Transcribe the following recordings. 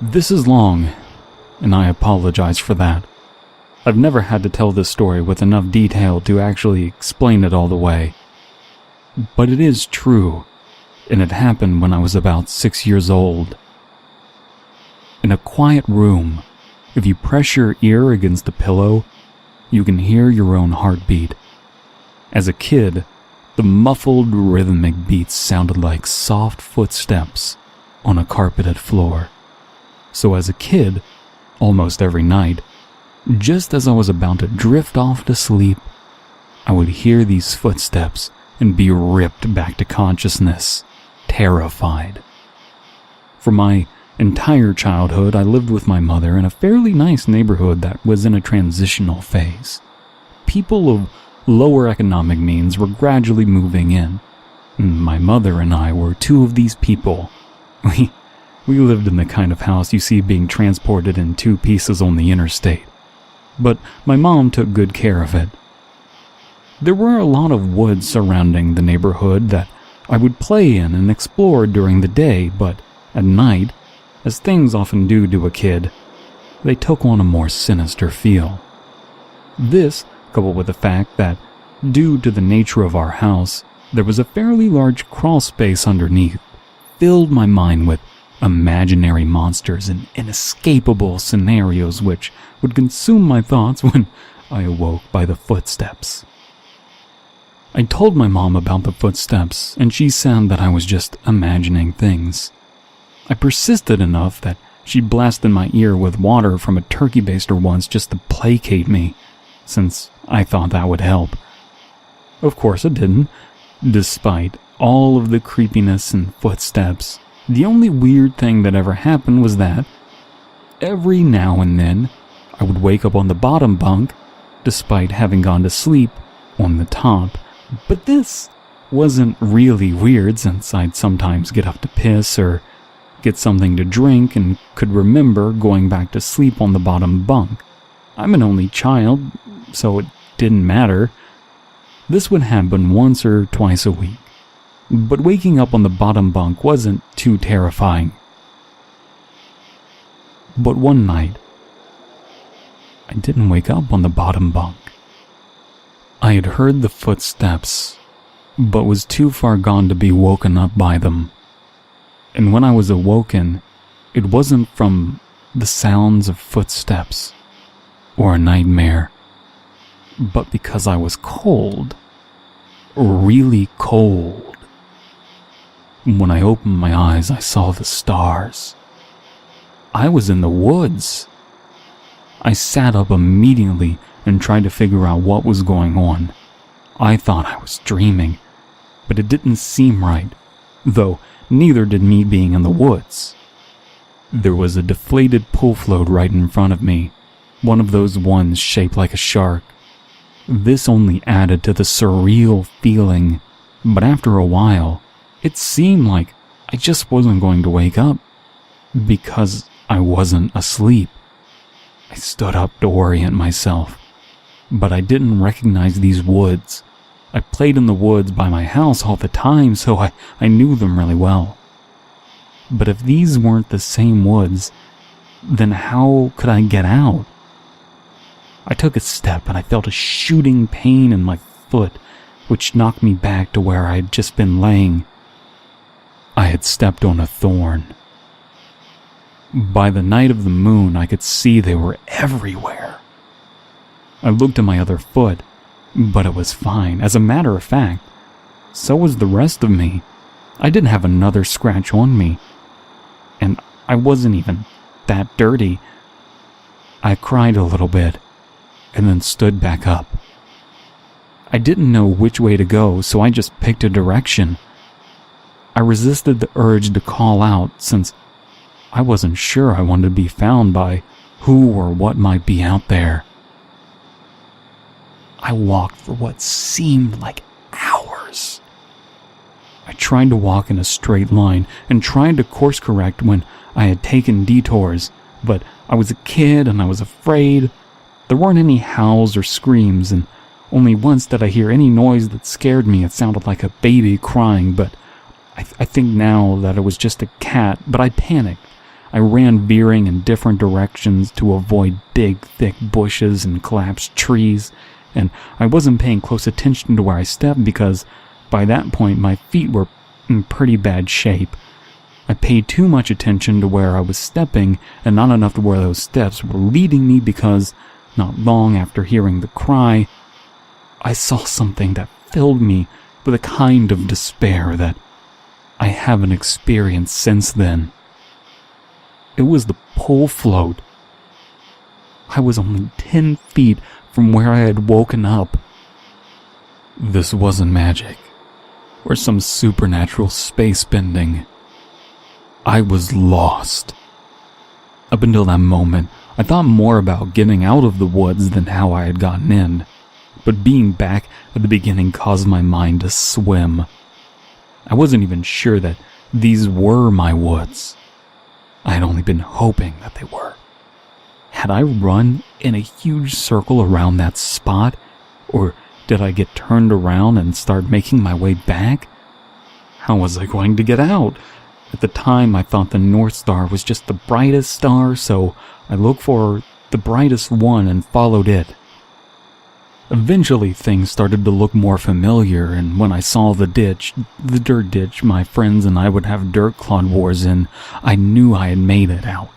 This is long, and I apologize for that. I've never had to tell this story with enough detail to actually explain it all the way. But it is true, and it happened when I was about 6 years old. In a quiet room, if you press your ear against the pillow, you can hear your own heartbeat. As a kid, the muffled rhythmic beats sounded like soft footsteps on a carpeted floor. So as a kid, almost every night, just as I was about to drift off to sleep, I would hear these footsteps and be ripped back to consciousness, terrified. For my entire childhood, I lived with my mother in a fairly nice neighborhood that was in a transitional phase. People of lower economic means were gradually moving in. My mother and I were two of these people. We lived in the kind of house you see being transported in two pieces on the interstate. But my mom took good care of it. There were a lot of woods surrounding the neighborhood that I would play in and explore during the day, but at night, as things often do to a kid, they took on a more sinister feel. This, coupled with the fact that, due to the nature of our house, there was a fairly large crawl space underneath, filled my mind with imaginary monsters and inescapable scenarios which would consume my thoughts when I awoke by the footsteps. I told my mom about the footsteps, and she said that I was just imagining things. I persisted enough that she blasted my ear with water from a turkey baster once just to placate me, since I thought that would help. Of course it didn't. Despite all of the creepiness and footsteps, the only weird thing that ever happened was that, every now and then, I would wake up on the bottom bunk, despite having gone to sleep on the top. But this wasn't really weird, since I'd sometimes get up to piss or get something to drink and could remember going back to sleep on the bottom bunk. I'm an only child, so it didn't matter. This would happen once or twice a week. But waking up on the bottom bunk wasn't too terrifying. But one night, I didn't wake up on the bottom bunk. I had heard the footsteps, but was too far gone to be woken up by them. And when I was awoken, it wasn't from the sounds of footsteps or a nightmare, but because I was cold, really cold. When I opened my eyes, I saw the stars. I was in the woods. I sat up immediately and tried to figure out what was going on. I thought I was dreaming, but it didn't seem right, though neither did me being in the woods. There was a deflated pool float right in front of me, one of those ones shaped like a shark. This only added to the surreal feeling, but after a while, it seemed like I just wasn't going to wake up, because I wasn't asleep. I stood up to orient myself, but I didn't recognize these woods. I played in the woods by my house all the time, so I knew them really well. But if these weren't the same woods, then how could I get out? I took a step and I felt a shooting pain in my foot, which knocked me back to where I had just been laying. I had stepped on a thorn. By the night of the moon, I could see they were everywhere. I looked at my other foot, but it was fine. As a matter of fact, so was the rest of me. I didn't have another scratch on me, and I wasn't even that dirty. I cried a little bit, and then stood back up. I didn't know which way to go, so I just picked a direction. I resisted the urge to call out, since I wasn't sure I wanted to be found by who or what might be out there. I walked for what seemed like hours. I tried to walk in a straight line and tried to course correct when I had taken detours, but I was a kid and I was afraid. There weren't any howls or screams, and only once did I hear any noise that scared me. It sounded like a baby crying, but I think now that it was just a cat, but I panicked. I ran veering in different directions to avoid big, thick bushes and collapsed trees, and I wasn't paying close attention to where I stepped because, by that point, my feet were in pretty bad shape. I paid too much attention to where I was stepping and not enough to where those steps were leading me because, not long after hearing the cry, I saw something that filled me with a kind of despair that I haven't experienced since then. It was the pole float. I was only 10 feet from where I had woken up. This wasn't magic or some supernatural space bending. I was lost. Up until that moment, I thought more about getting out of the woods than how I had gotten in, but being back at the beginning caused my mind to swim. I wasn't even sure that these were my woods. I had only been hoping that they were. Had I run in a huge circle around that spot, or did I get turned around and start making my way back? How was I going to get out? At the time, I thought the North Star was just the brightest star, so I looked for the brightest one and followed it. Eventually, things started to look more familiar, and when I saw the dirt ditch my friends and I would have dirt clod wars in, I knew I had made it out.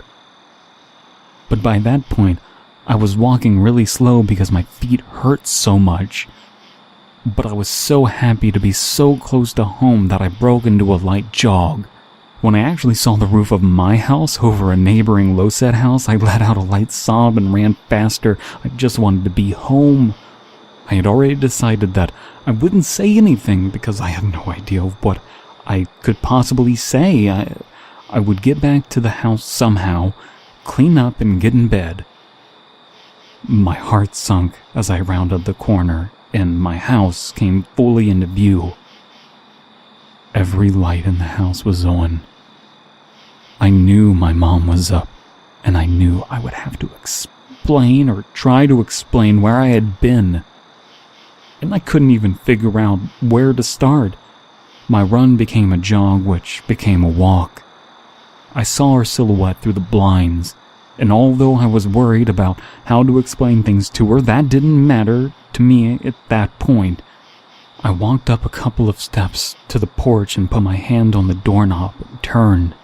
But by that point, I was walking really slow because my feet hurt so much. But I was so happy to be so close to home that I broke into a light jog. When I actually saw the roof of my house over a neighboring low-set house, I let out a light sob and ran faster. I just wanted to be home. I had already decided that I wouldn't say anything because I had no idea what I could possibly say. I would get back to the house somehow, clean up and get in bed. My heart sunk as I rounded the corner, and my house came fully into view. Every light in the house was on. I knew my mom was up, and I knew I would have to explain or try to explain where I had been. And I couldn't even figure out where to start. My run became a jog, which became a walk. I saw her silhouette through the blinds, and although I was worried about how to explain things to her, that didn't matter to me at that point. I walked up a couple of steps to the porch and put my hand on the doorknob and turned.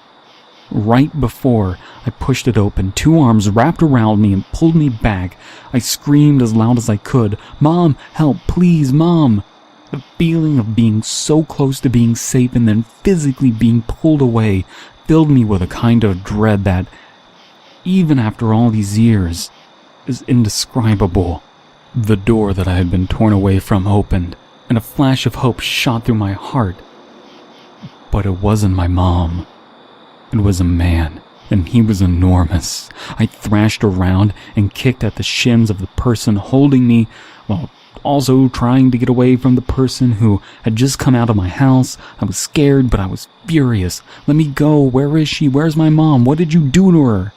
Right before I pushed it open, two arms wrapped around me and pulled me back. I screamed as loud as I could, "Mom, help, please, Mom!" The feeling of being so close to being safe and then physically being pulled away filled me with a kind of dread that, even after all these years, is indescribable. The door that I had been torn away from opened, and a flash of hope shot through my heart. But it wasn't my mom. It was a man, and he was enormous. I thrashed around and kicked at the shins of the person holding me, while also trying to get away from the person who had just come out of my house. I was scared, but I was furious. "Let me go. Where is she? Where's my mom? What did you do to her?"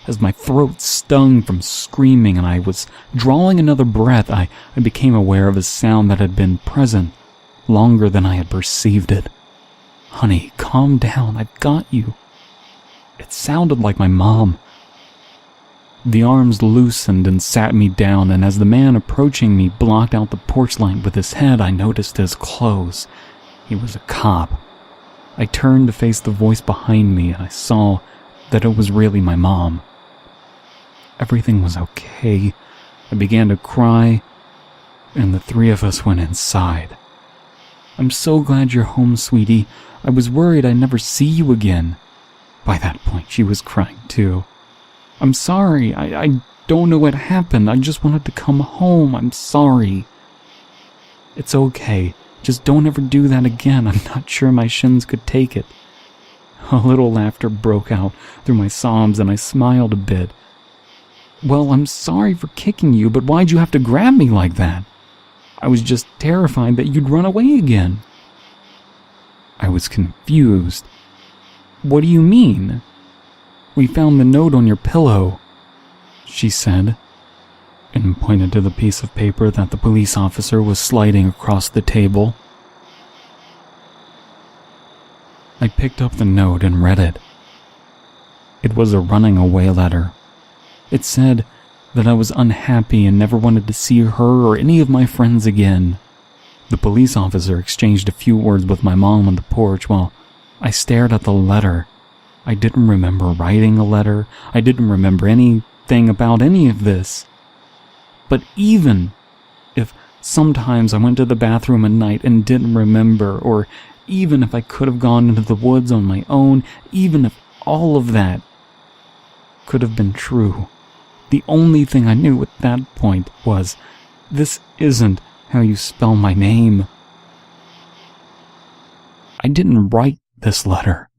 As my throat stung from screaming and I was drawing another breath, I became aware of a sound that had been present longer than I had perceived it. "Honey, calm down. I've got you." It sounded like my mom. The arms loosened and sat me down, and as the man approaching me blocked out the porch light with his head, I noticed his clothes. He was a cop. I turned to face the voice behind me, and I saw that it was really my mom. Everything was okay. I began to cry, and the three of us went inside. "I'm so glad you're home, sweetie. I was worried I'd never see you again." By that point, she was crying too. "I'm sorry. I don't know what happened. I just wanted to come home. I'm sorry." "It's okay. Just don't ever do that again. I'm not sure my shins could take it." A little laughter broke out through my sobs, and I smiled a bit. "Well, I'm sorry for kicking you, but why'd you have to grab me like that? I was just terrified that you'd run away again." I was confused. "What do you mean?" "We found the note on your pillow," she said, and pointed to the piece of paper that the police officer was sliding across the table. I picked up the note and read it. It was a running away letter. It said that I was unhappy and never wanted to see her or any of my friends again. The police officer exchanged a few words with my mom on the porch while I stared at the letter. I didn't remember writing a letter. I didn't remember anything about any of this. But even if sometimes I went to the bathroom at night and didn't remember, or even if I could have gone into the woods on my own, even if all of that could have been true, the only thing I knew at that point was, this isn't how you spell my name. I didn't write this letter.